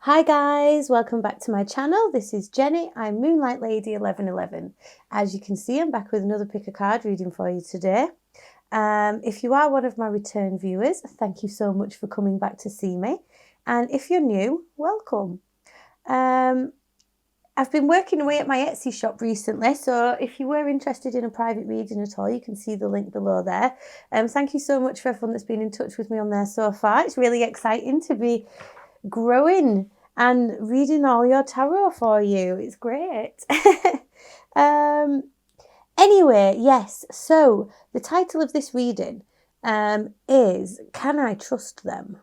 Hi guys, welcome back to my channel. This is Jenny. I'm Moonlight Lady 1111. As you can see, I'm back with another pick a card reading for you today. If you are one of my return viewers, thank you so much for coming back to see me. And if you're new, welcome. I've been working away at my Etsy shop recently, so if you were interested in a private reading at all, you can see the link below there. Thank you so much for everyone that's been in touch with me on there so far. It's really exciting to be growing and reading all your tarot for you. It's great. Anyway, yes, so the title of this reading is Can I Trust Them?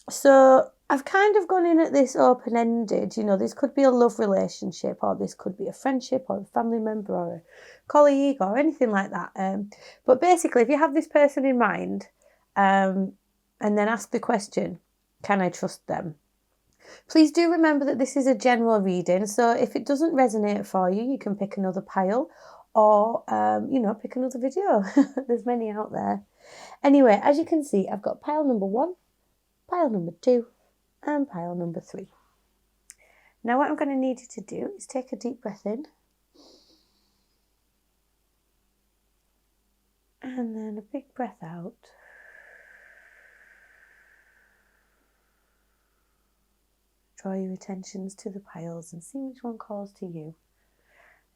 So I've kind of gone in at this open-ended, this could be a love relationship, or this could be a friendship or a family member or a colleague or anything like that. But basically, if you have this person in mind and then ask the question, can I trust them? Please do remember that this is a general reading, so if it doesn't resonate for you, you can pick another pile or, pick another video. There's many out there. Anyway, as you can see, I've got pile number 1, pile number 2, and pile number 3. Now what I'm going to need you to do is take a deep breath in. And then a big breath out. Draw your attentions to the piles and see which one calls to you.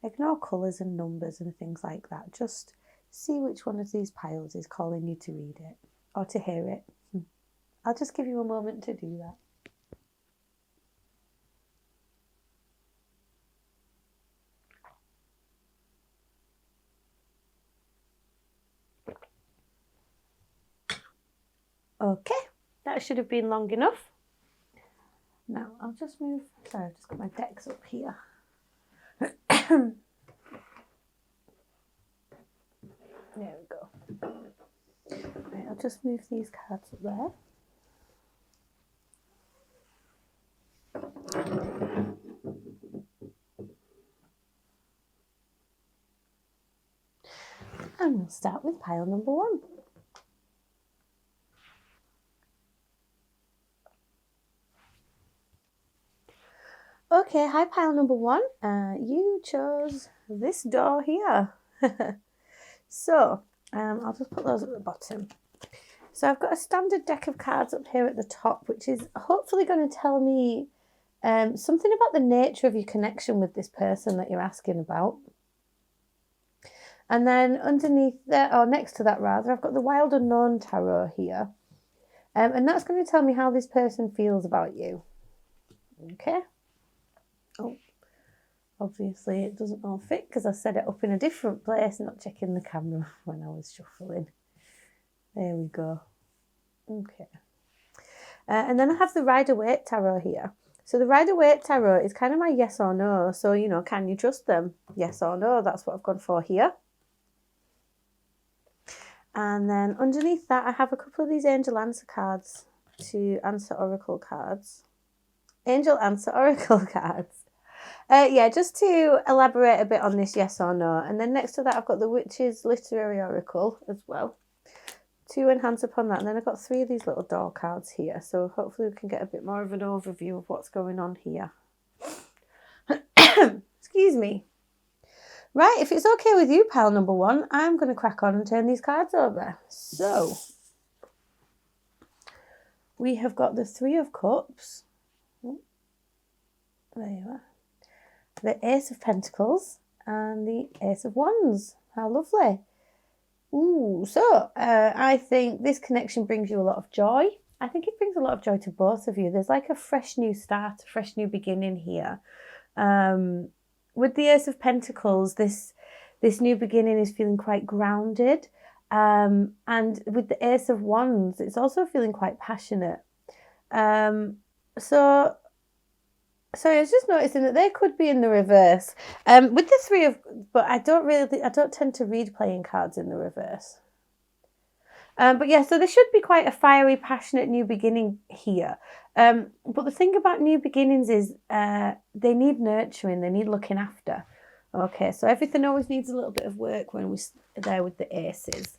Ignore colours and numbers and things like that. Just see which one of these piles is calling you to read it or to hear it. I'll just give you a moment to do that. Okay, that should have been long enough. Now I'll just move, sorry, I've just got my decks up here. There we go. Right, I'll just move these cards up there. And we'll start with pile number 1. Okay, hi pile number 1. You chose this door here. So, I'll just put those at the bottom. So I've got a standard deck of cards up here at the top, which is hopefully going to tell me something about the nature of your connection with this person that you're asking about. And then underneath there, or next to that rather, I've got the Wild Unknown Tarot here. And that's going to tell me how this person feels about you. Okay. Oh, obviously it doesn't all fit because I set it up in a different place, not checking the camera when I was shuffling. There we go. Okay. And then I have the Rider-Waite Tarot here. So the Rider-Waite Tarot is kind of my yes or no. So, can you trust them? Yes or no, that's what I've gone for here. And then underneath that, I have a couple of these Angel Answer cards to answer Oracle cards. Angel Answer Oracle cards. Yeah, just to elaborate a bit on this yes or no. And then next to that, I've got the Witch's Literary Oracle as well to enhance upon that. And then I've got 3 of these little door cards here. So hopefully we can get a bit more of an overview of what's going on here. Excuse me. Right, if it's okay with you, pile number 1, I'm going to crack on and turn these cards over. So, we have got the 3 of Cups. There you are. The Ace of Pentacles and the Ace of Wands. How lovely. Ooh, so I think this connection brings you a lot of joy. I think it brings a lot of joy to both of you. There's like a fresh new start, a fresh new beginning here. With the Ace of Pentacles, this new beginning is feeling quite grounded. And with the Ace of Wands, it's also feeling quite passionate. So I was just noticing that they could be in the reverse. With the 3 of, but I don't tend to read playing cards in the reverse. But yeah, so there should be quite a fiery, passionate new beginning here. But the thing about new beginnings is they need nurturing, they need looking after. Okay, so everything always needs a little bit of work when we're there with the aces.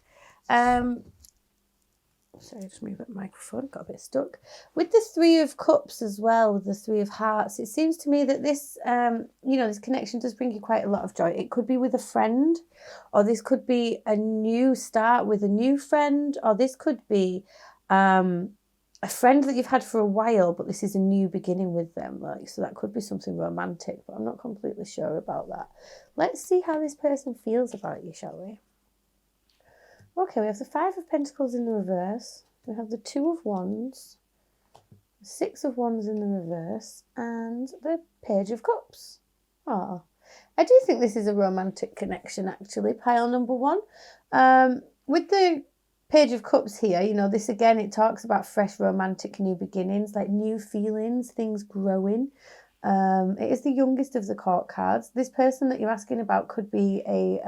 Sorry, just move that microphone, got a bit stuck. With the Three of Cups as well, with the Three of Hearts, it seems to me that this, this connection does bring you quite a lot of joy. It could be with a friend, or this could be a new start with a new friend, or this could be a friend that you've had for a while, but this is a new beginning with them. So that could be something romantic, but I'm not completely sure about that. Let's see how this person feels about you, shall we? Okay, we have the Five of Pentacles in the reverse. We have the Two of Wands, the Six of Wands in the reverse, and the Page of Cups. Ah, I do think this is a romantic connection, actually, pile number one. With the Page of Cups here, this again, it talks about fresh romantic new beginnings, like new feelings, things growing. It is the youngest of the court cards. This person that you're asking about could be a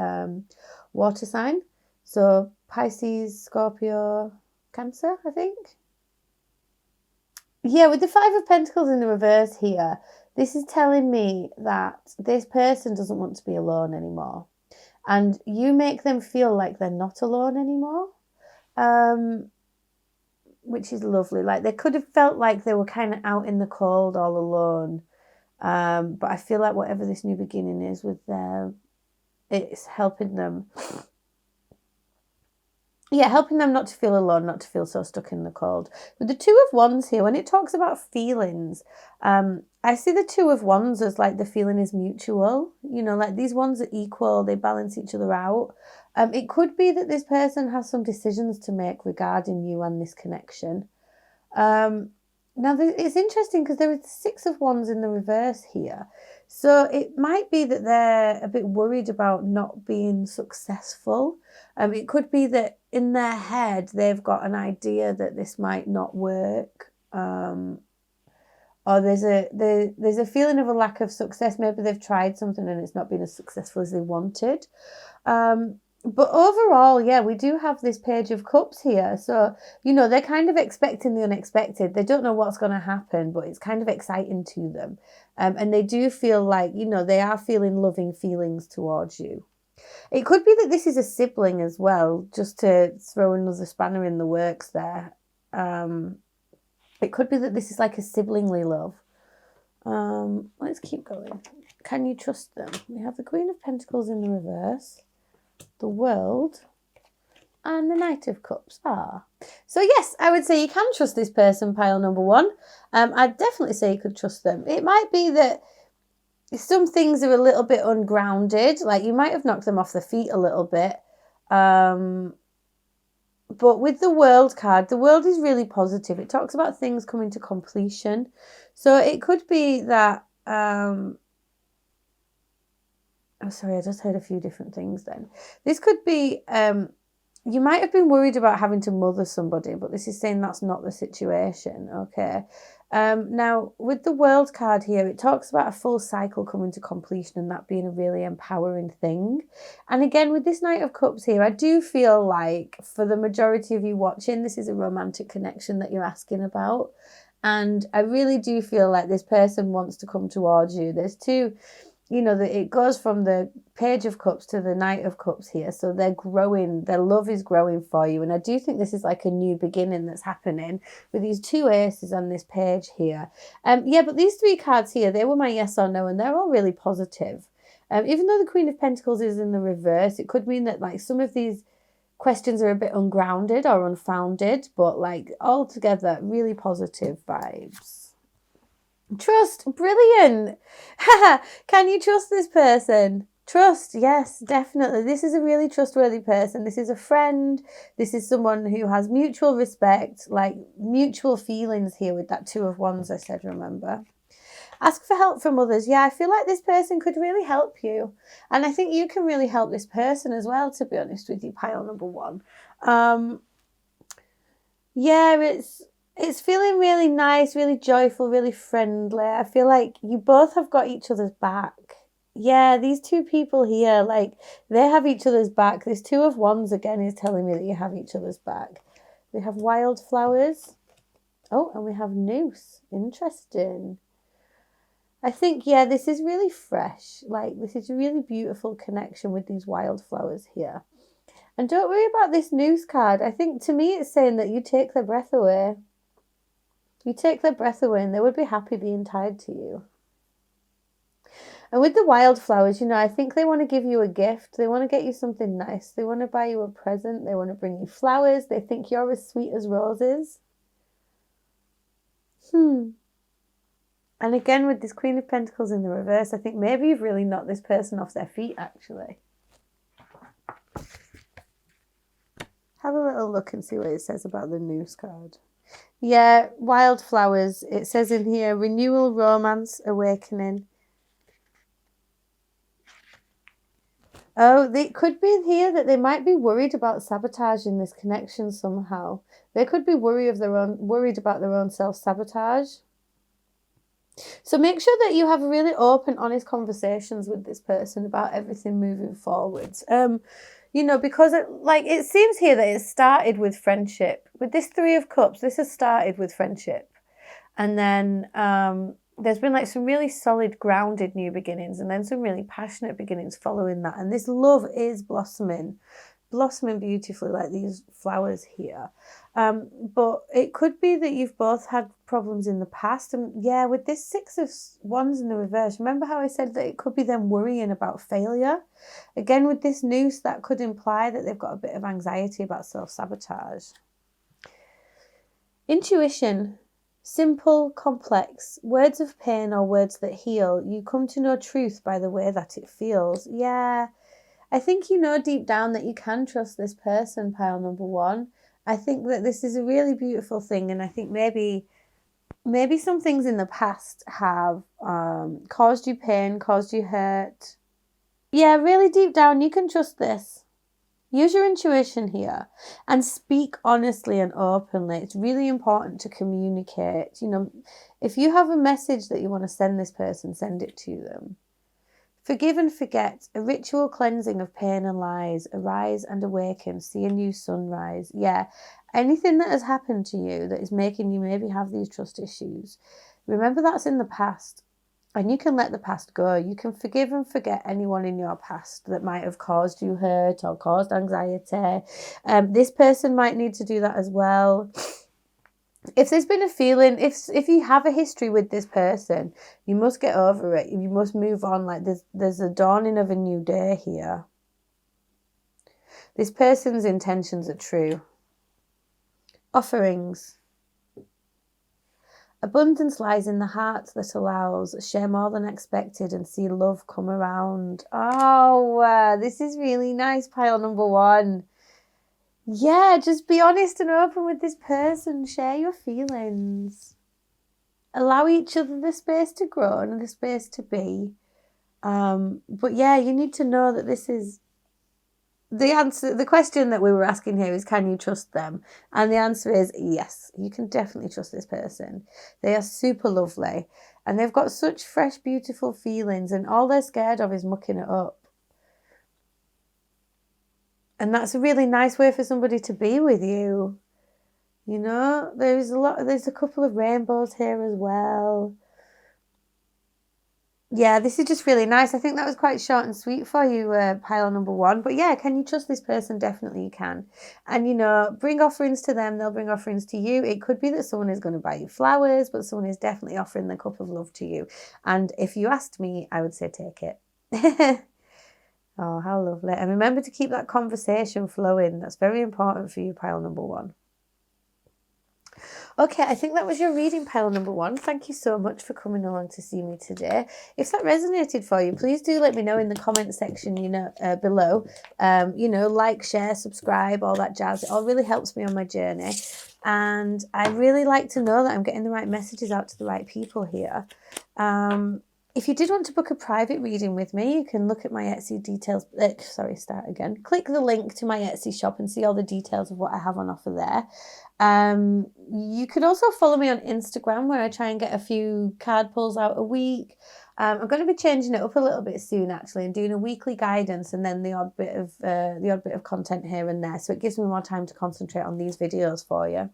water sign. So Pisces, Scorpio, Cancer, I think. Yeah, with the Five of Pentacles in the reverse here, this is telling me that this person doesn't want to be alone anymore. And you make them feel like they're not alone anymore, which is lovely. Like they could have felt like they were kind of out in the cold all alone. But I feel like whatever this new beginning is with them, it's helping them. Yeah, helping them not to feel alone, not to feel so stuck in the cold. With the Two of Wands here, when it talks about feelings, I see the Two of Wands as like the feeling is mutual. Like these ones are equal, they balance each other out. It could be that this person has some decisions to make regarding you and this connection. Now, it's interesting because there is the Six of Wands in the reverse here. So it might be that they're a bit worried about not being successful. It could be that in their head, they've got an idea that this might not work. Or there's a feeling of a lack of success. Maybe they've tried something and it's not been as successful as they wanted. But overall, yeah, we do have this Page of Cups here. So, they're kind of expecting the unexpected. They don't know what's going to happen, but it's kind of exciting to them. And they do feel like, they are feeling loving feelings towards you. It could be that this is a sibling as well, just to throw another spanner in the works there. It could be that this is like a siblingly love. Let's keep going. Can you trust them? We have the Queen of Pentacles in the reverse, the World, and the Knight of Cups. So yes, I would say you can trust this person, pile number one. I'd definitely say you could trust them. It might be that some things are a little bit ungrounded, like you might have knocked them off their feet a little bit. But with the World card, the World is really positive. It talks about things coming to completion. So it could be that oh, sorry, I just heard a few different things then. This could be, you might have been worried about having to mother somebody, but this is saying that's not the situation, okay? Now, with the World card here, it talks about a full cycle coming to completion and that being a really empowering thing. And again, with this Knight of Cups here, I do feel like for the majority of you watching, this is a romantic connection that you're asking about. And I really do feel like this person wants to come towards you. There's two... it goes from the Page of Cups to the Knight of Cups here. So they're growing, their love is growing for you. And I do think this is like a new beginning that's happening with these two aces on this page here. Yeah, but these three cards here, they were my yes or no, and they're all really positive. Even though the Queen of Pentacles is in the reverse, it could mean that like some of these questions are a bit ungrounded or unfounded, but like altogether, really positive vibes. Trust, brilliant. Can you trust this person? Trust, yes, definitely. This is a really trustworthy person. This is a friend. This is someone who has mutual respect, like mutual feelings here with that Two of Wands I said, remember. Ask for help from others. Yeah, I feel like this person could really help you. And I think you can really help this person as well, to be honest with you, pile number one. Yeah, it's feeling really nice, really joyful, really friendly. I feel like you both have got each other's back. Yeah, these two people here, like, they have each other's back. This Two of Wands, again, is telling me that you have each other's back. We have wildflowers. Oh, and we have noose. Interesting. I think, yeah, this is really fresh. Like, this is a really beautiful connection with these wildflowers here. And don't worry about this news card. I think to me it's saying that you take their breath away. You take their breath away and they would be happy being tied to you. And with the wildflowers, I think they want to give you a gift. They want to get you something nice. They want to buy you a present. They want to bring you flowers. They think you're as sweet as roses. And again, with this Queen of Pentacles in the reverse, I think maybe you've really knocked this person off their feet, actually. Have a little look and see what it says about the news card. Yeah, wildflowers. It says in here, renewal, romance, awakening. Oh, it could be here that they might be worried about sabotaging this connection somehow. They could be worried about their own self-sabotage. So make sure that you have really open, honest conversations with this person about everything moving forwards. Because it seems here that it started with friendship. With this Three of Cups, this has started with friendship. And then there's been some really solid, grounded new beginnings, and then some really passionate beginnings following that. And this love is blossoming beautifully like these flowers here. But it could be that you've both had problems in the past. And yeah, with this Six of Wands in the reverse, remember how I said that it could be them worrying about failure? Again, with this noose, that could imply that they've got a bit of anxiety about self-sabotage. Intuition. Simple, complex, words of pain or words that heal. You come to know truth by the way that it feels. Yeah, I think you know deep down that you can trust this person, pile number one. I think that this is a really beautiful thing, and I think maybe some things in the past have caused you pain, caused you hurt. Yeah, really deep down, you can trust this. Use your intuition here and speak honestly and openly. It's really important to communicate. If you have a message that you want to send this person, send it to them. Forgive and forget, a ritual cleansing of pain and lies. Arise and awaken, see a new sunrise. Yeah, anything that has happened to you that is making you maybe have these trust issues, remember that's in the past. And you can let the past go. You can forgive and forget anyone in your past that might have caused you hurt or caused anxiety. This person might need to do that as well. If there's been a feeling, if you have a history with this person, you must get over it. You must move on. There's a dawning of a new day here. This person's intentions are true. Offerings. Abundance lies in the heart that allows, share more than expected and see love come around. Oh, this is really nice, pile number one. Yeah, just be honest and open with this person. Share your feelings. Allow each other the space to grow and the space to be. But yeah, you need to know that this is the answer. The question that we were asking here is, can you trust them? And the answer is yes, you can definitely trust this person. They are super lovely and they've got such fresh, beautiful feelings, and all they're scared of is mucking it up. And that's a really nice way for somebody to be with you. There's a couple of rainbows here as well. Yeah, this is just really nice. I think that was quite short and sweet for you, pile number one. But yeah, can you trust this person? Definitely you can. And, bring offerings to them. They'll bring offerings to you. It could be that someone is going to buy you flowers, but someone is definitely offering the cup of love to you. And if you asked me, I would say take it. Oh, how lovely. And remember to keep that conversation flowing. That's very important for you, pile number one. Okay, I think that was your reading, pile number one. Thank you so much for coming along to see me today. If that resonated for you, please do let me know in the comment section, below. Like, share, subscribe, all that jazz. It all really helps me on my journey. And I really like to know that I'm getting the right messages out to the right people here. If you did want to book a private reading with me, you can look at my Etsy details. Click the link to my Etsy shop and see all the details of what I have on offer there. You could also follow me on Instagram, where I try and get a few card pulls out a week. I'm going to be changing it up a little bit soon, actually, and doing a weekly guidance and then the odd bit of content here and there. So it gives me more time to concentrate on these videos for you.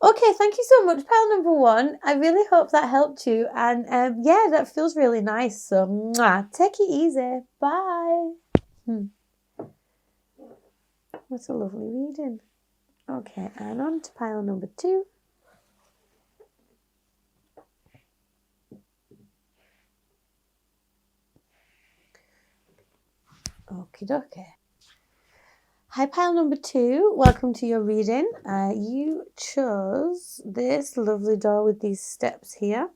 Okay, thank you so much, pile number one. I really hope that helped you. And yeah, that feels really nice. So take it easy. Bye. What a lovely reading. Okay, and on to pile number 2. Okie dokie. Hi, pile number 2. Welcome to your reading. You chose this lovely door with these steps here.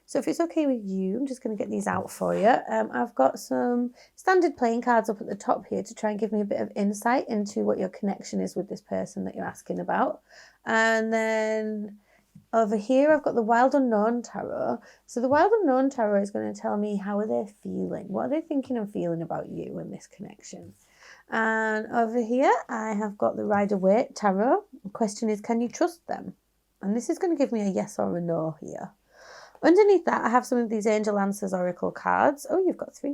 So if it's okay with you, I'm just going to get these out for you. I've got some standard playing cards up at the top here to try and give me a bit of insight into what your connection is with this person that you're asking about. And then over here, I've got the Wild Unknown Tarot. So the Wild Unknown Tarot is going to tell me how are they feeling? What are they thinking and feeling about you and this connection? And over here, I have got the Rider-Waite Tarot. The question is, can you trust them? And this is going to give me a yes or a no here. Underneath that, I have some of these Angel Answers Oracle cards. Oh, you've got 3.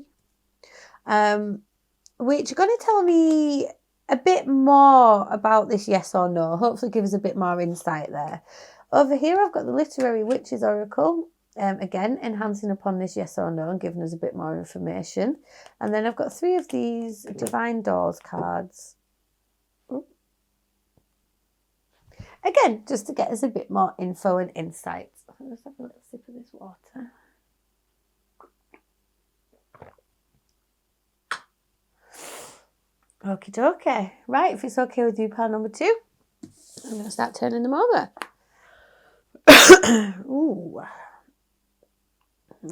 Which are going to tell me a bit more about this yes or no. Hopefully give us a bit more insight there. Over here, I've got the Literary Witches Oracle. Again, enhancing upon this yes or no and giving us a bit more information. And then I've got 3 of these Divine Doors cards. Ooh. Again, just to get us a bit more info and insight. Let's have a little sip of this water. Okie dokie. Right, if it's okay with you, pile number 2, I'm going to start turning them over. Ooh.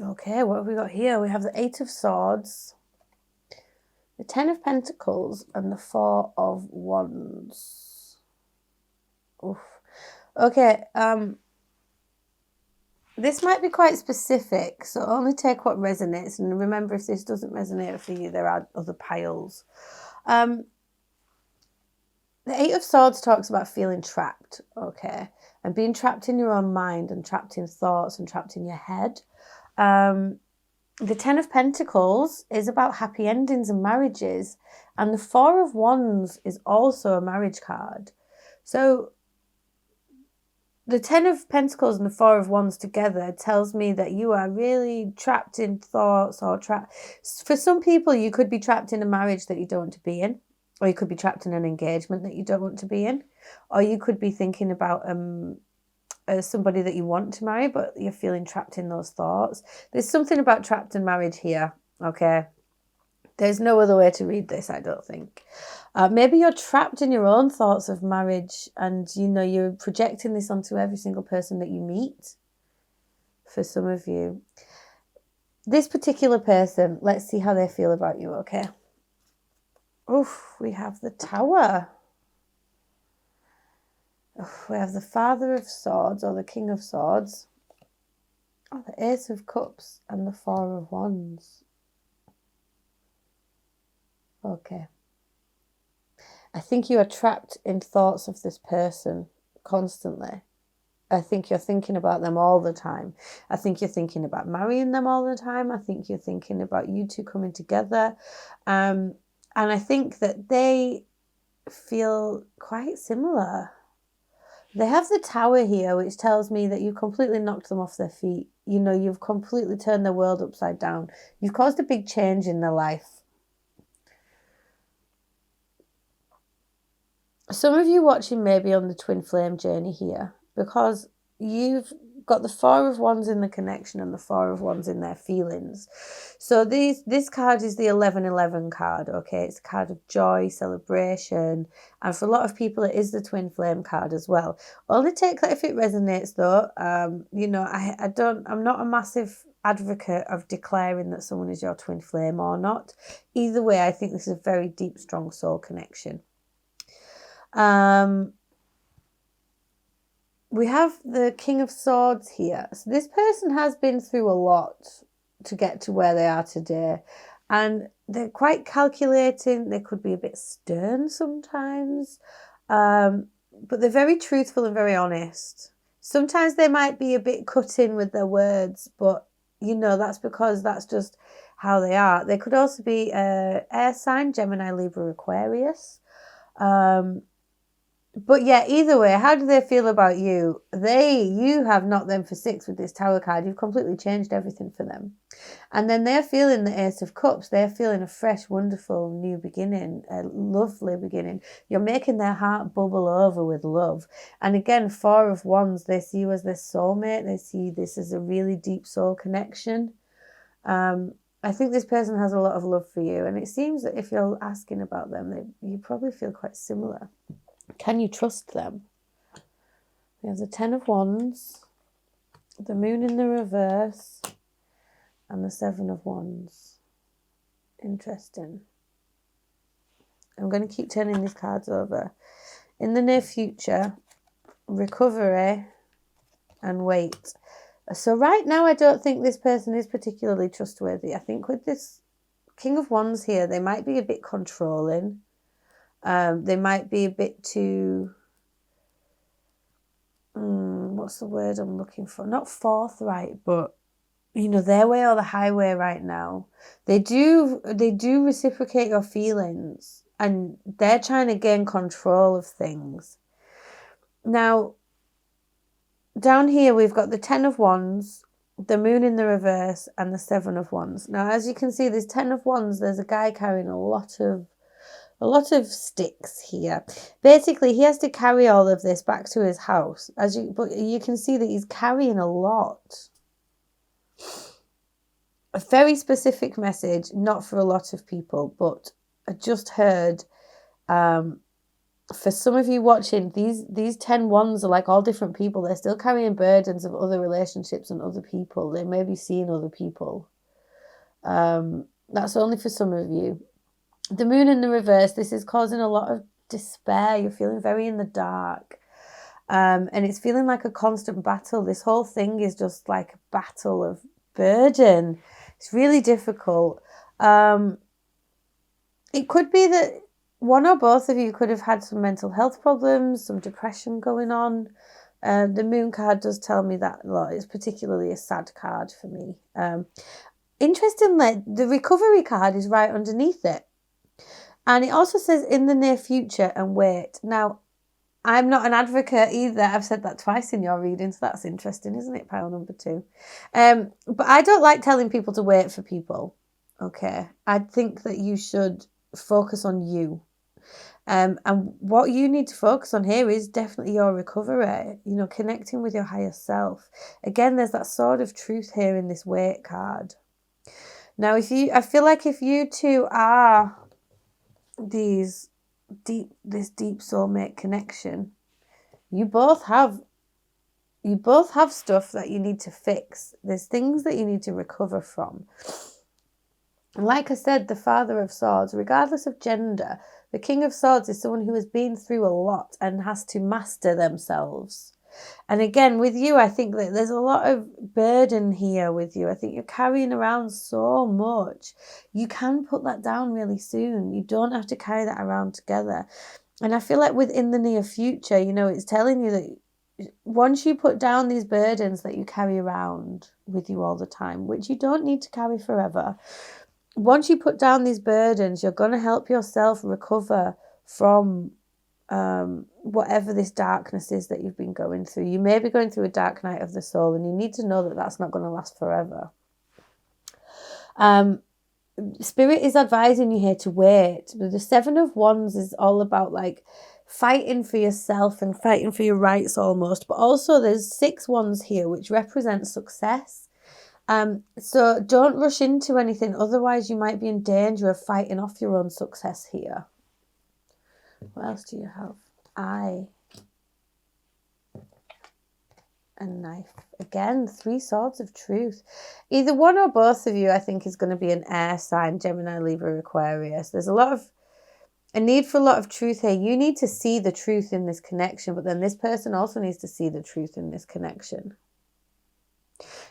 Okay, what have we got here? We have the 8 of Swords, the 10 of Pentacles, and the 4 of Wands. Oof. Okay, this might be quite specific, so only take what resonates. And remember, if this doesn't resonate for you, there are other piles. The 8 of Swords talks about feeling trapped, okay? And being trapped in your own mind and trapped in thoughts and trapped in your head. The 10 of Pentacles is about happy endings and marriages. And the 4 of Wands is also a marriage card. So the 10 of Pentacles and the 4 of Wands together tells me that you are really trapped in thoughts or trapped. For some people, you could be trapped in a marriage that you don't want to be in. Or you could be trapped in an engagement that you don't want to be in. Or you could be thinking about somebody that you want to marry, but you're feeling trapped in those thoughts. There's something about trapped in marriage here, okay? There's no other way to read this, I don't think. Maybe you're trapped in your own thoughts of marriage and, you know, you're projecting this onto every single person that you meet. For some of you. This particular person, let's see how they feel about you, okay? Oof, we have the Tower. We have the Father of Swords or the King of Swords. Oh, the Ace of Cups and the 4 of Wands. Okay. I think you are trapped in thoughts of this person constantly. I think you're thinking about them all the time. I think you're thinking about marrying them all the time. I think you're thinking about you two coming together. And I think that they feel quite similar. They have the Tower here, which tells me that you completely knocked them off their feet. You know, you've completely turned their world upside down. You've caused a big change in their life. Some of you watching may be on the twin flame journey here because you've got the 4 of Wands in the connection and the 4 of Wands in their feelings. So this card is the 1111 card, okay? It's a card of joy, celebration, and for a lot of people it is the twin flame card as well. Only take that if it resonates though. You know, I'm not a massive advocate of declaring that someone is your twin flame or not. Either way, I think this is a very deep, strong soul connection. We have the King of Swords here. So this person has been through a lot to get to where they are today. And they're quite calculating. They could be a bit stern sometimes. But they're very truthful and very honest. Sometimes they might be a bit cutting with their words. But, you know, that's because that's just how they are. They could also be air sign, Gemini, Libra, Aquarius. But yeah, either way, how do they feel about you? You have knocked them for 6 with this Tower card. You've completely changed everything for them. And then they're feeling the Ace of Cups. They're feeling a fresh, wonderful new beginning, a lovely beginning. You're making their heart bubble over with love. And again, 4 of Wands, they see you as their soulmate. They see this as a really deep soul connection. I think this person has a lot of love for you. And it seems that if you're asking about them, you probably feel quite similar. Can you trust them? We have the 10 of Wands, the Moon in the reverse, and the 7 of Wands. Interesting. I'm going to keep turning these cards over. In the near future, recovery, and wait. So right now, I don't think this person is particularly trustworthy. I think with this King of Wands here, they might be a bit controlling. They might be a bit too... what's the word I'm looking for? Not forthright, but their way or the highway right now. They do reciprocate your feelings, and they're trying to gain control of things. Now, down here we've got the 10 of Wands, the Moon in the reverse, and the 7 of Wands. Now, as you can see, this 10 of Wands, there's a guy carrying a lot of sticks here. Basically, he has to carry all of this back to his house. But you can see that he's carrying a lot. A very specific message, not for a lot of people, but I just heard, for some of you watching, these 10 Wands are like all different people. They're still carrying burdens of other relationships and other people. They may be seeing other people. That's only for some of you. The Moon in the reverse, this is causing a lot of despair. You're feeling very in the dark. And it's feeling like a constant battle. This whole thing is just like a battle of burden. It's really difficult. It could be that one or both of you could have had some mental health problems, some depression going on. The Moon card does tell me that a lot. It's particularly a sad card for me. Interestingly, the recovery card is right underneath it. And it also says in the near future and wait. Now, I'm not an advocate either. I've said that twice in your reading, so that's interesting, isn't it? Pile number 2. But I don't like telling people to wait for people. Okay. I think that you should focus on you. And what you need to focus on here is definitely your recovery, connecting with your higher self. Again, there's that sword of truth here in this wait card. Now, I feel like if you two are this deep soulmate connection, you both have stuff that you need to fix. There's things that you need to recover from. And like I said, the Father of Swords, regardless of gender, the King of Swords is someone who has been through a lot and has to master themselves. And again, with you, I think that there's a lot of burden here with you. I think you're carrying around so much. You can put that down really soon. You don't have to carry that around together. And I feel like within the near future, it's telling you that once you put down these burdens that you carry around with you all the time, which you don't need to carry forever, once you put down these burdens, you're going to help yourself recover from whatever this darkness is that you've been going through. You may be going through a dark night of the soul, and you need to know that that's not going to last forever. Spirit is advising you here to wait. The 7 of Wands is all about like fighting for yourself and fighting for your rights almost, but also there's 6 Wands here which represent success. So don't rush into anything, otherwise you might be in danger of fighting off your own success here. What else do you have? Eye and Knife. Again, 3 swords of truth. Either one or both of you, I think, is going to be an air sign, Gemini, Libra, Aquarius. There's a need for a lot of truth here. You need to see the truth in this connection, but then this person also needs to see the truth in this connection.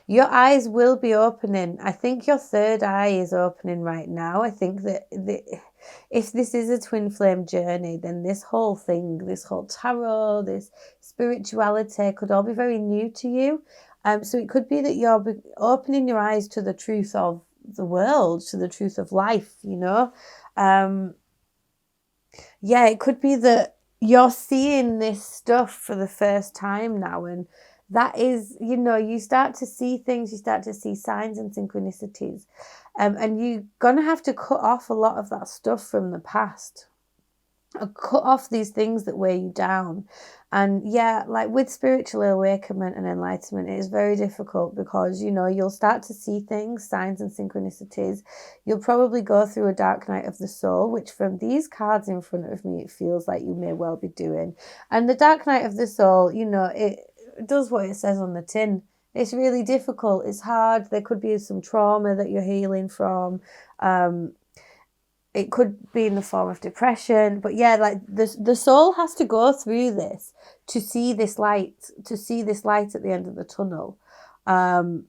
Your eyes will be opening. I think your third eye is opening right now. I think that if this is a twin flame journey, then this whole thing, this whole tarot, this spirituality could all be very new to you. So it could be that you're opening your eyes to the truth of the world, to the truth of life, Yeah, it could be that you're seeing this stuff for the first time now, and that is, you start to see things, you start to see signs and synchronicities, and you're gonna have to cut off a lot of that stuff from the past. Cut off these things that weigh you down. And yeah, like with spiritual awakenment and enlightenment, it is very difficult because you'll start to see things, signs and synchronicities. You'll probably go through a dark night of the soul, which from these cards in front of me, it feels like you may well be doing. And the dark night of the soul, it does what it says on the tin. It's really difficult, it's hard, there could be some trauma that you're healing from. It could be in the form of depression, but yeah, like the soul has to go through this to see this light, at the end of the tunnel. And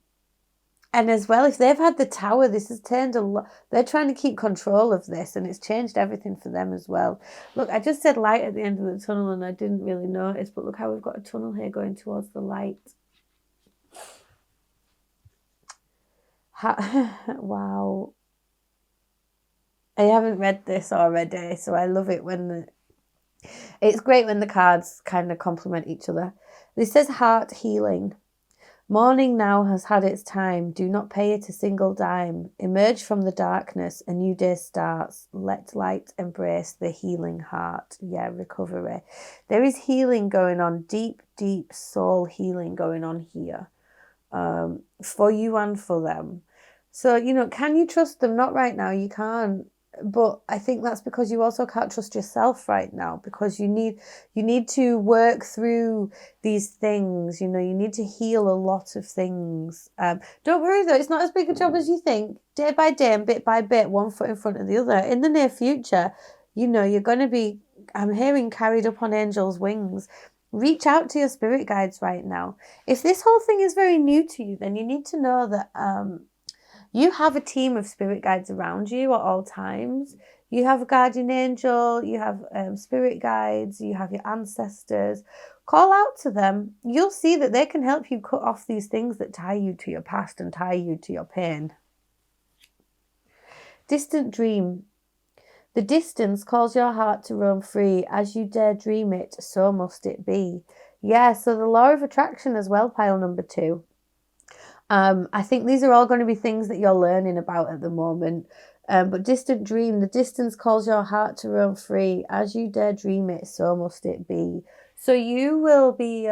as well, if they've had the tower, this has turned a lot. They're trying to keep control of this, and it's changed everything for them as well. Look, I just said light at the end of the tunnel, and I didn't really notice, but look how we've got a tunnel here going towards the light. Wow. I haven't read this already, so I love it it's great when the cards kind of complement each other. This says heart healing. Morning now has had its time. Do not pay it a single dime. Emerge from the darkness. A new day starts. Let light embrace the healing heart. Yeah, recovery. There is healing going on. Deep, deep soul healing going on here. For you and for them. So, can you trust them? Not right now. You can't. But I think that's because you also can't trust yourself right now, because you need to work through these things. You need to heal a lot of things. Don't worry though, it's not as big a job as you think. Day by day and bit by bit, one foot in front of the other. In the near future, you're going to be, I'm hearing, carried up on angels' wings. Reach out to your spirit guides right now. If this whole thing is very new to you, then you need to know that you have a team of spirit guides around you at all times. You have a guardian angel, you have spirit guides, you have your ancestors. Call out to them. You'll see that they can help you cut off these things that tie you to your past and tie you to your pain. Distant dream. The distance calls your heart to roam free. As you dare dream it, so must it be. Yeah, so the law of attraction as well, pile number 2. I think these are all going to be things that you're learning about at the moment. But distant dream, the distance calls your heart to roam free. As you dare dream it, so must it be. So you will be,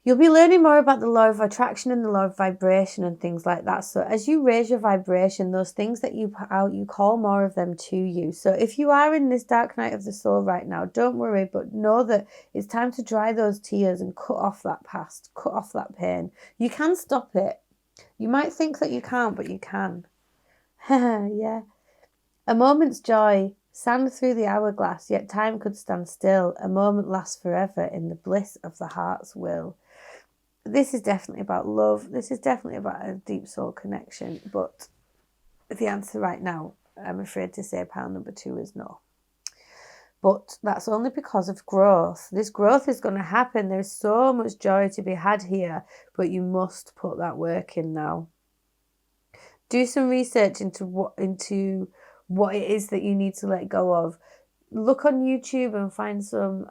you'll be learning more about the law of attraction and the law of vibration and things like that. So as you raise your vibration, those things that you put out, you call more of them to you. So if you are in this dark night of the soul right now, don't worry, but know that it's time to dry those tears and cut off that past, cut off that pain. You can stop it. You might think that you can't, but you can. Yeah. A moment's joy, sand through the hourglass, yet time could stand still. A moment lasts forever in the bliss of the heart's will. This is definitely about love. This is definitely about a deep soul connection. But the answer right now, I'm afraid to say, pile number 2 is no. But that's only because of growth. This growth is going to happen. There's so much joy to be had here, but you must put that work in now. Do some research into what it is that you need to let go of. Look on YouTube and find some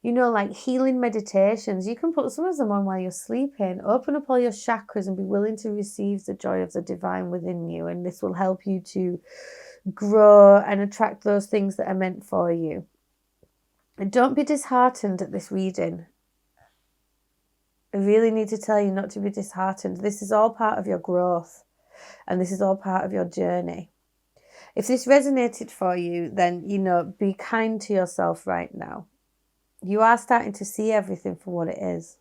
like healing meditations. You can put some of them on while you're sleeping. Open up all your chakras and be willing to receive the joy of the divine within you. And this will help you to grow and attract those things that are meant for you. And don't be disheartened at this reading. I really need to tell you not to be disheartened. This is all part of your growth, and this is all part of your journey. If this resonated for you, then, be kind to yourself right now. You are starting to see everything for what it is.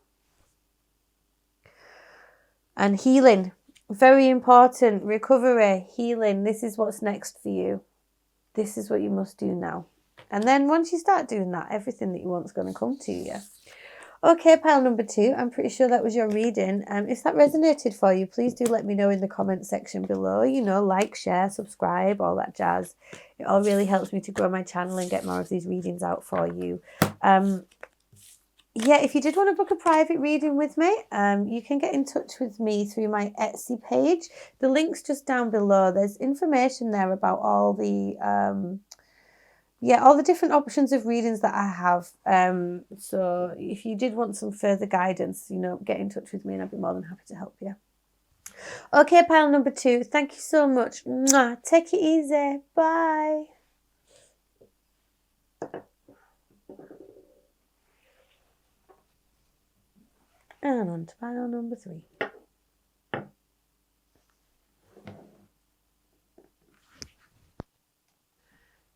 And healing, very important. Recovery, healing. This is what's next for you. This is what you must do now. And then once you start doing that, everything that you want is going to come to you. Okay, pile number 2. I'm pretty sure that was your reading. If that resonated for you, please do let me know in the comment section below. Like, share, subscribe, all that jazz. It all really helps me to grow my channel and get more of these readings out for you. If you did want to book a private reading with me, you can get in touch with me through my Etsy page. The link's just down below. There's information there about all the yeah, all the different options of readings that I have. So if you did want some further guidance, you know, get in touch with me and I'd be more than happy to help you. Okay, pile number 2. Thank you so much. Mwah. Take it easy. Bye. And on to pile number 3.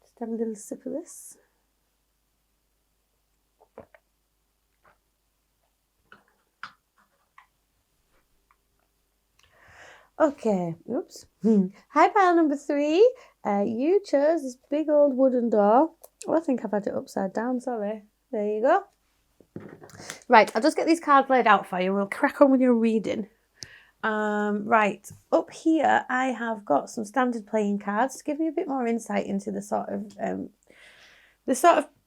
Just have a little sip of this. Okay, oops. Hi, pile number 3. You chose this big old wooden door. Oh, I think I've had it upside down, sorry. There you go. Right, I'll just get these cards laid out for you. We'll crack on with your reading. Right, up here I have got some standard playing cards to give me a bit more insight into the sort of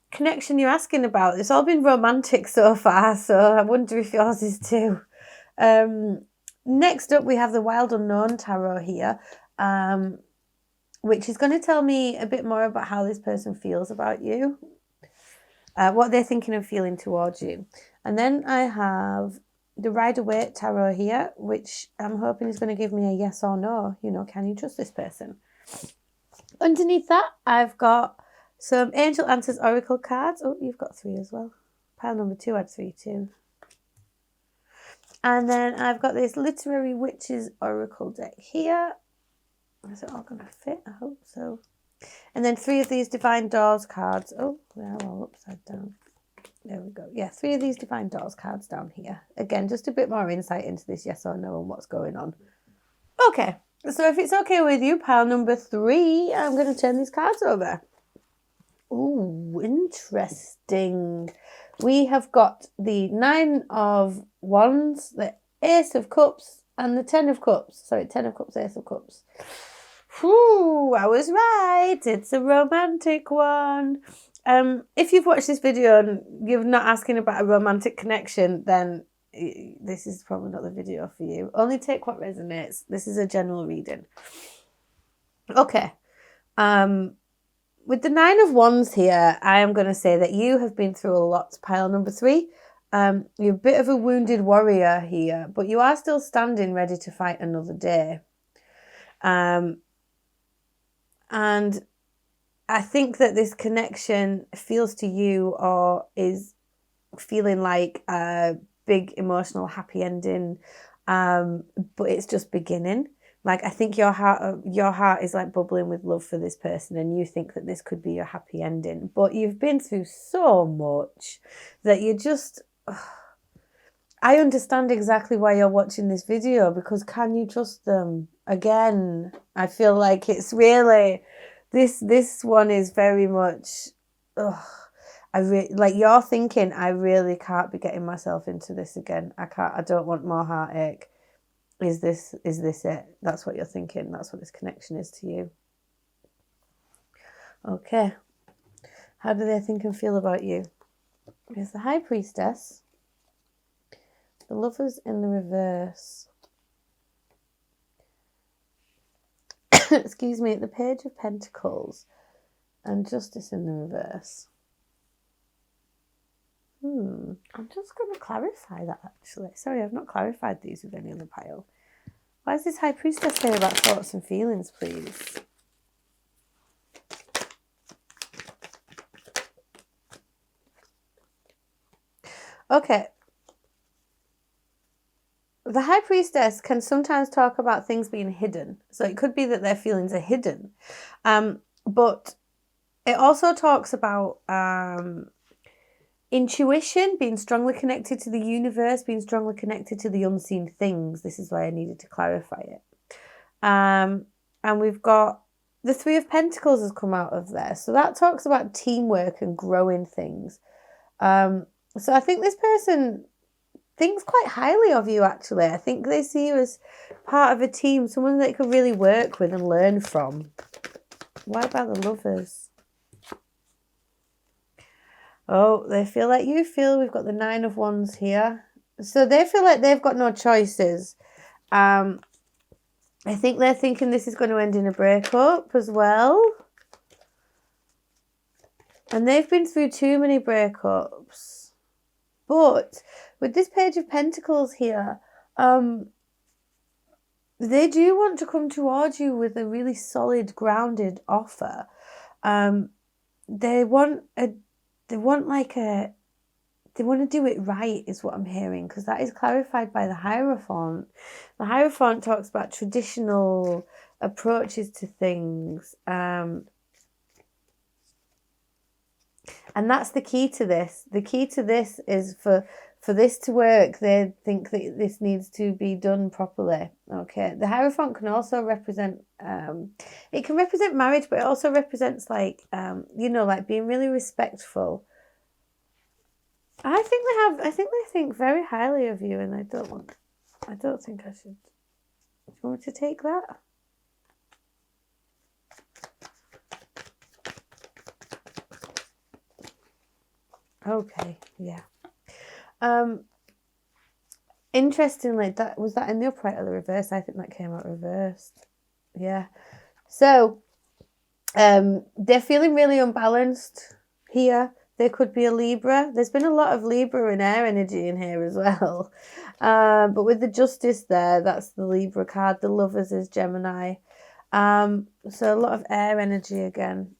connection you're asking about. It's all been romantic so far, so I wonder if yours is too. Next up we have the Wild Unknown Tarot here, which is going to tell me a bit more about how this person feels about you, what they're thinking of feeling towards you. And then I have the Rider-Waite Tarot here, which I'm hoping is going to give me a yes or no. You know, can you trust this person? Underneath that, I've got some Angel Answers Oracle cards. Oh, you've got 3 as well. Pile number 2 had 3 too. And then I've got this Literary Witches Oracle deck here. Is it all going to fit? I hope so. And then 3 of these Divine Doors cards. Oh, they're all upside down. There we go. Yeah, 3 of these Divine Doors cards down here. Again, just a bit more insight into this yes or no and what's going on. Okay, so if it's okay with you, pile number 3, I'm going to turn these cards over. Ooh, interesting. We have got the 9 of Wands, the Ace of Cups, and the 10 of Cups. Sorry, 10 of Cups, Ace of Cups. Whew, I was right. It's a romantic one. If you've watched this video and you're not asking about a romantic connection, then this is probably not the video for you. Only take what resonates. This is a general reading. Okay. With the 9 of Wands here, I am going to say that you have been through a lot, pile number 3. You're a bit of a wounded warrior here, but you are still standing ready to fight another day. And I think that this connection feels to you or is feeling like a big emotional happy ending, but it's just beginning. Like, I think your heart is like bubbling with love for this person and you think that this could be your happy ending, but you've been through so much that you just... I understand exactly why you're watching this video, because can you trust them? Again, I feel like it's really... This one is very much, like you're thinking, I really can't be getting myself into this again. I don't want more heartache. Is this it? That's what you're thinking. That's what this connection is to you. Okay. How do they think and feel about you? There's the High Priestess, the Lovers in the reverse. Excuse me, the Page of Pentacles and Justice in the reverse. I'm just going to clarify that actually. Sorry, I've not clarified these with any other pile. Why does this High Priestess say about thoughts and feelings, please? Okay. The High Priestess can sometimes talk about things being hidden. So it could be that their feelings are hidden. But it also talks about intuition, being strongly connected to the universe, being strongly connected to the unseen things. This is why I needed to clarify it. And we've got the 3 of Pentacles has come out of there. So that talks about teamwork and growing things. So I think this person thinks quite highly of you, actually. I think they see you as part of a team, someone that you could really work with and learn from. What about the Lovers? Oh, they feel like you feel. We've got the 9 of Wands here. So they feel like they've got no choices. I think they're thinking this is going to end in a breakup as well. And they've been through too many breakups. But with this Page of Pentacles here, they do want to come towards you with a really solid, grounded offer. They want to do it right, is what I'm hearing, because that is clarified by the Hierophant. The Hierophant talks about traditional approaches to things. And that's the key to this. The key to this is for this to work, they think that this needs to be done properly. Okay. The Hierophant can also represent, it can represent marriage, but it also represents like, like being really respectful. I think they think very highly of you, and I don't think I should. Do you want me to take that? Okay, yeah. Interestingly, was that in the upright or the reverse? I think that came out reversed. Yeah. So, they're feeling really unbalanced here. There could be a Libra. There's been a lot of Libra and air energy in here as well. But with the Justice there, that's the Libra card. The Lovers is Gemini. So a lot of air energy again.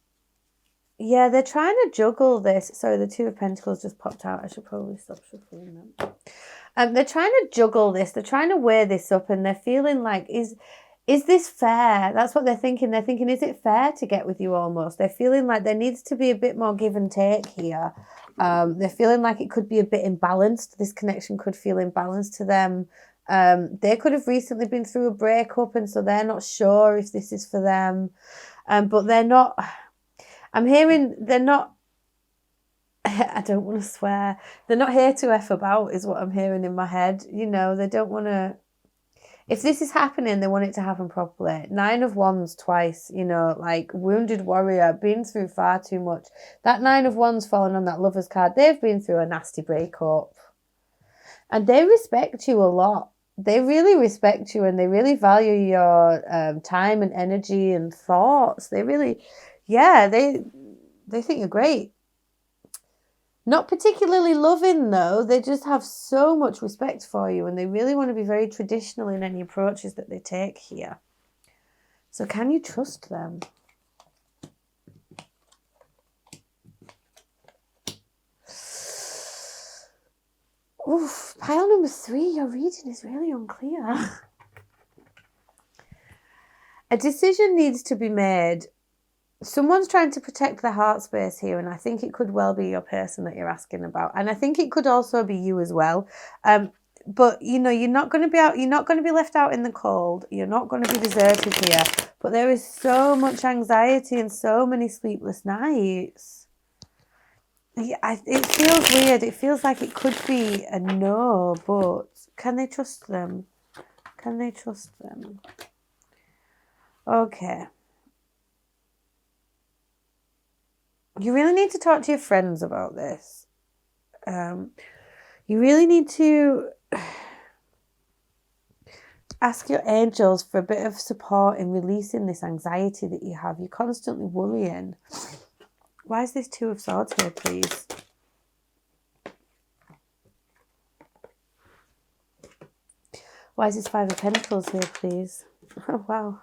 Yeah, they're trying to juggle this. Sorry, the Two of Pentacles just popped out. I should probably stop shuffling them. They're trying to juggle this. They're trying to weigh this up, and they're feeling like, is this fair? That's what they're thinking. They're thinking, is it fair to get with you almost? They're feeling like there needs to be a bit more give and take here. They're feeling like it could be a bit imbalanced. This connection could feel imbalanced to them. They could have recently been through a breakup, and so they're not sure if this is for them. But they're not... I'm hearing they're not, I don't want to swear, they're not here to F about, is what I'm hearing in my head. They don't want to, if this is happening, they want it to happen properly. 9 of Wands twice, like wounded warrior, been through far too much. That 9 of Wands falling on that Lover's card, they've been through a nasty breakup. And they respect you a lot. They really respect you, and they really value your time and energy and thoughts. They really... Yeah, they think you're great. Not particularly loving, though. They just have so much respect for you, and they really want to be very traditional in any approaches that they take here. So can you trust them? Oof, pile number 3, your reading is really unclear. A decision needs to be made. Someone's trying to protect their heart space here, and I think it could well be your person that you're asking about, and I think it could also be you as well. But you're not going to be out. You're not going to be left out in the cold. You're not going to be deserted here. But there is so much anxiety and so many sleepless nights. Yeah, it feels weird. It feels like it could be a no, but can they trust them? Can they trust them? Okay. You really need to talk to your friends about this. You really need to ask your angels for a bit of support in releasing this anxiety that you have. You're constantly worrying. Why is this 2 of Swords here, please? Why is this 5 of Pentacles here, please? Oh, wow.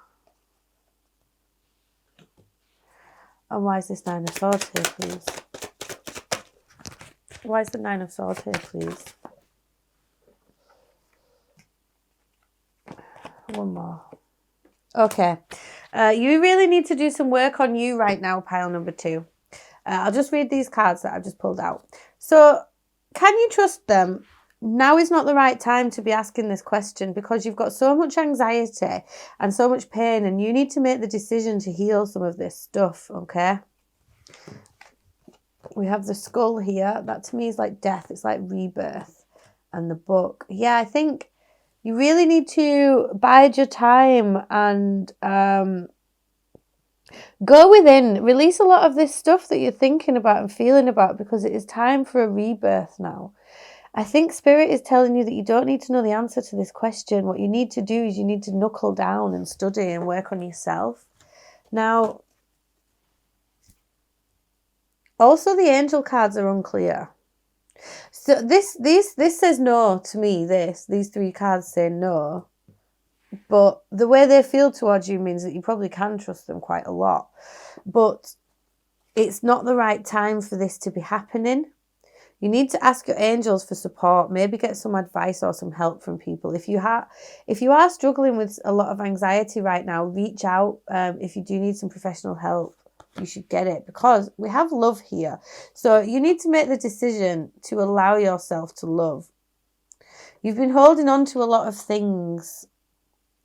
And why is this 9 of Swords here, please? Why is the 9 of Swords here, please? One more. Okay. You really need to do some work on you right now, pile number 2. I'll just read these cards that I've just pulled out. So, can you trust them? Now is not the right time to be asking this question, because you've got so much anxiety and so much pain, and you need to make the decision to heal some of this stuff, okay? We have the skull here. That to me is like death. It's like rebirth. And the book. Yeah, I think you really need to bide your time and go within. Release a lot of this stuff that you're thinking about and feeling about, because it is time for a rebirth now. I think Spirit is telling you that you don't need to know the answer to this question. What you need to do is you need to knuckle down and study and work on yourself. Now, Also, the angel cards are unclear. So this says no to me. These 3 cards say no. But the way they feel towards you means that you probably can trust them quite a lot. But it's not the right time for this to be happening. You need to ask your angels for support, maybe get some advice or some help from people. If you are struggling with a lot of anxiety right now, reach out. If you do need some professional help, you should get it, because we have love here. So you need to make the decision to allow yourself to love. You've been holding on to a lot of things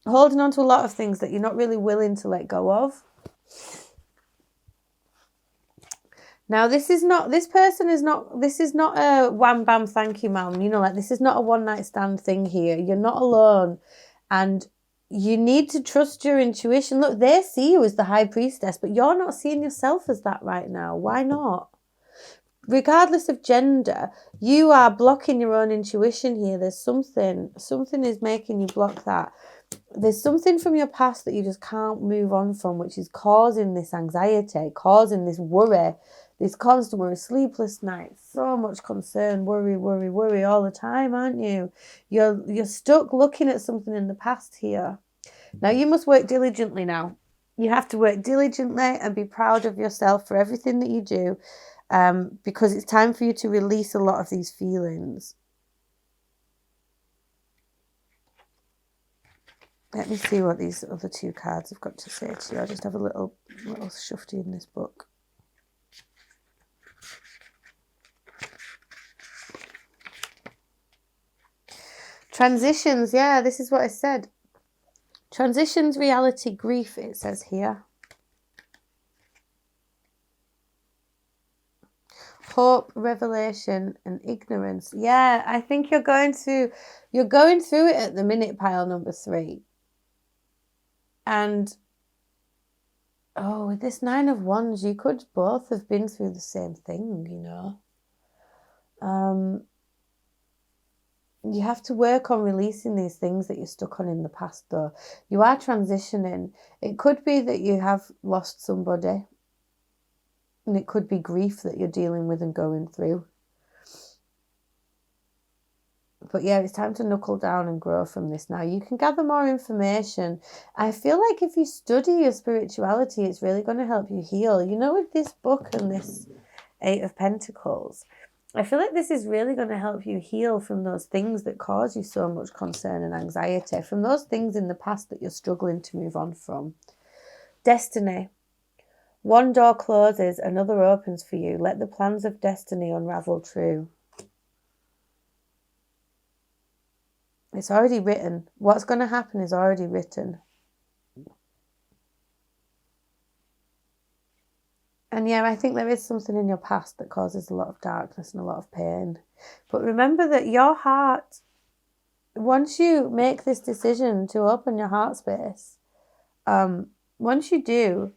that you're not really willing to let go of. Now, this is not a wham bam thank you ma'am. Like, this is not a one night stand thing here. You're not alone, and you need to trust your intuition. Look, they see you as the high priestess, but you're not seeing yourself as that right now. Why not? Regardless of gender, you are blocking your own intuition here. There's something is making you block that. There's something from your past that you just can't move on from, which is causing this anxiety, causing this worry, this constant worry, sleepless nights, so much concern, worry all the time, aren't you? You're stuck looking at something in the past here. Now, you must work diligently now. You have to work diligently and be proud of yourself for everything that you do, because it's time for you to release a lot of these feelings. Let me see what these other 2 cards have got to say to you. I'll just have a little shufty in this book. Transitions, yeah, this is what I said. Transitions, reality, grief, it says here. Hope, revelation, and ignorance. Yeah, I think you're going through it at the minute, pile number 3. And with this 9 of Wands, you could both have been through the same thing, You have to work on releasing these things that you're stuck on in the past, though. You are transitioning. It could be that you have lost somebody, and it could be grief that you're dealing with and going through. But yeah, it's time to knuckle down and grow from this now. You can gather more information. I feel like if you study your spirituality, it's really going to help you heal. With this book and this 8 of Pentacles, I feel like this is really going to help you heal from those things that cause you so much concern and anxiety, from those things in the past that you're struggling to move on from. Destiny. One door closes, another opens for you. Let the plans of destiny unravel true. It's already written. What's going to happen is already written. And yeah, I think there is something in your past that causes a lot of darkness and a lot of pain. But remember that your heart, once you make this decision to open your heart space, once you do,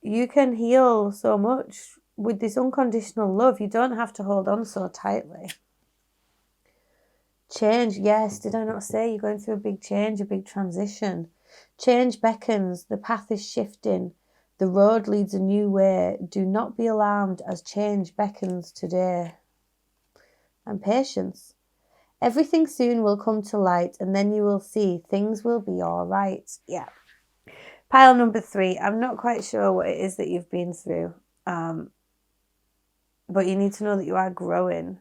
you can heal so much with this unconditional love. You don't have to hold on so tightly. Change, yes. Did I not say you're going through a big change, a big transition? Change beckons. The path is shifting. The road leads a new way. Do not be alarmed as change beckons today. And patience. Everything soon will come to light, and then you will see things will be all right. Yeah. Pile number 3. I'm not quite sure what it is that you've been through, but you need to know that you are growing.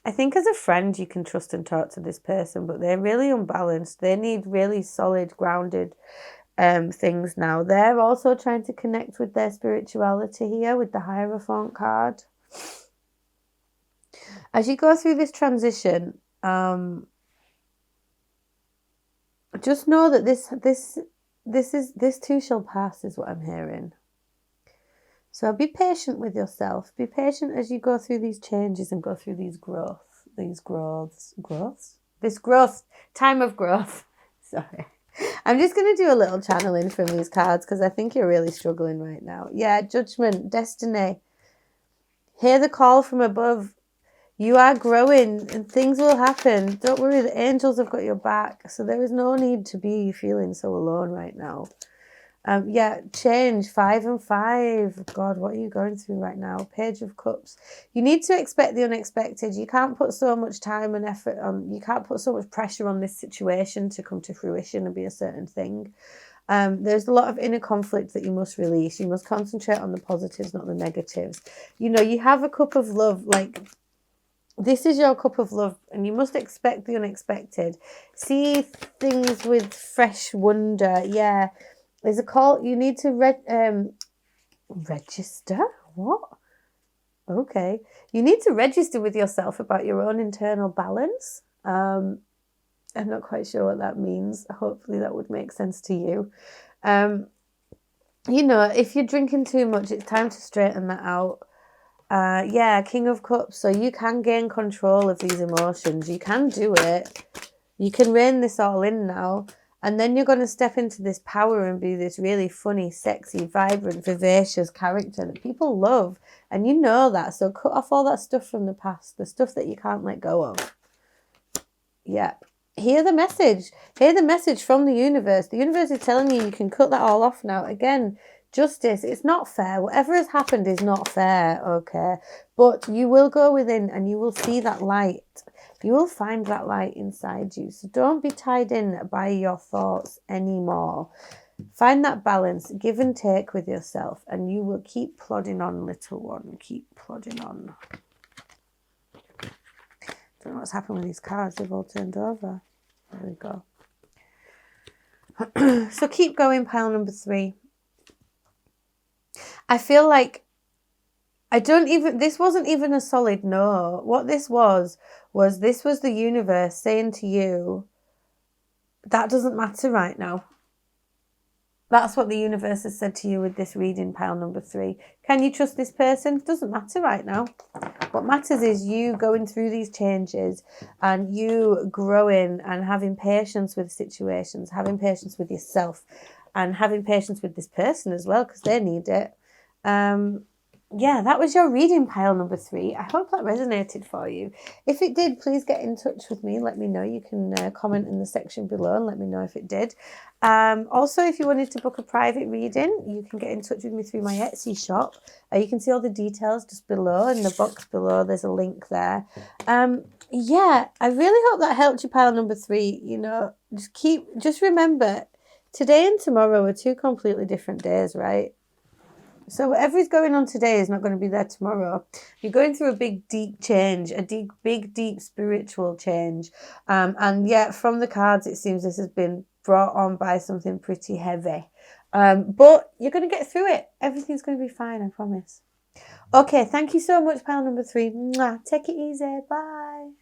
I think as a friend you can trust and talk to this person, but they're really unbalanced. They need really solid, grounded things now. They're also trying to connect with their spirituality here with the Hierophant card. As you go through this transition, just know that this too shall pass, is what I'm hearing. So be patient with yourself. Be patient as you go through these changes and go through this time of growth. Sorry. I'm just going to do a little channeling from these cards because I think you're really struggling right now. Yeah, judgment, destiny. Hear the call from above. You are growing and things will happen. Don't worry, the angels have got your back. So there is no need to be feeling so alone right now. Yeah, change, 5 and 5. God, what are you going through right now? Page of Cups. You need to expect the unexpected. You can't put so much time and effort on, you can't put so much pressure on this situation to come to fruition and be a certain thing. There's a lot of inner conflict that you must release. You must concentrate on the positives, not the negatives. You know, you have a cup of love, like, this is your cup of love, and you must expect the unexpected. See things with fresh wonder. Yeah. There's a call. You need to register. What? Okay. You need to register with yourself about your own internal balance. I'm not quite sure what that means. Hopefully that would make sense to you. You know, if you're drinking too much, it's time to straighten that out. Yeah, King of Cups. So you can gain control of these emotions. You can do it. You can rein this all in now. And then you're going to step into this power and be this really funny, sexy, vibrant, vivacious character that people love. And you know that. So cut off all that stuff from the past, the stuff that you can't let go of. Yeah. Hear the message. Hear the message from the universe. The universe is telling you can cut that all off now. Again, justice. It's not fair. Whatever has happened is not fair, okay? But you will go within and you will see that light. You will find that light inside you. So don't be tied in by your thoughts anymore. Find that balance, give and take with yourself, and you will keep plodding on, little one. Keep plodding on. Don't know what's happened with these cards. They've all turned over. There we go. So keep going, pile number 3. I feel like this wasn't even a solid no. What this was the universe saying to you, that doesn't matter right now. That's what the universe has said to you with this reading, pile number 3. Can you trust this person? Doesn't matter right now. What matters is you going through these changes and you growing and having patience with situations, having patience with yourself and having patience with this person as well, because they need it. Yeah, that was your reading, pile number 3. I hope that resonated for you. If it did, please get in touch with me. Let me know. You can comment in the section below and let me know if it did. Also, if you wanted to book a private reading, you can get in touch with me through my Etsy shop. You can see all the details just below. In the box below, there's a link there. Yeah, I really hope that helped you, pile number 3. You know, just remember, today and tomorrow are 2 completely different days, right? So whatever is going on today is not going to be there tomorrow. You're going through a big, deep change, a big, deep spiritual change. And yet from the cards, it seems this has been brought on by something pretty heavy. But you're going to get through it. Everything's going to be fine, I promise. Okay, thank you so much, pile number 3. Mwah. Take it easy. Bye.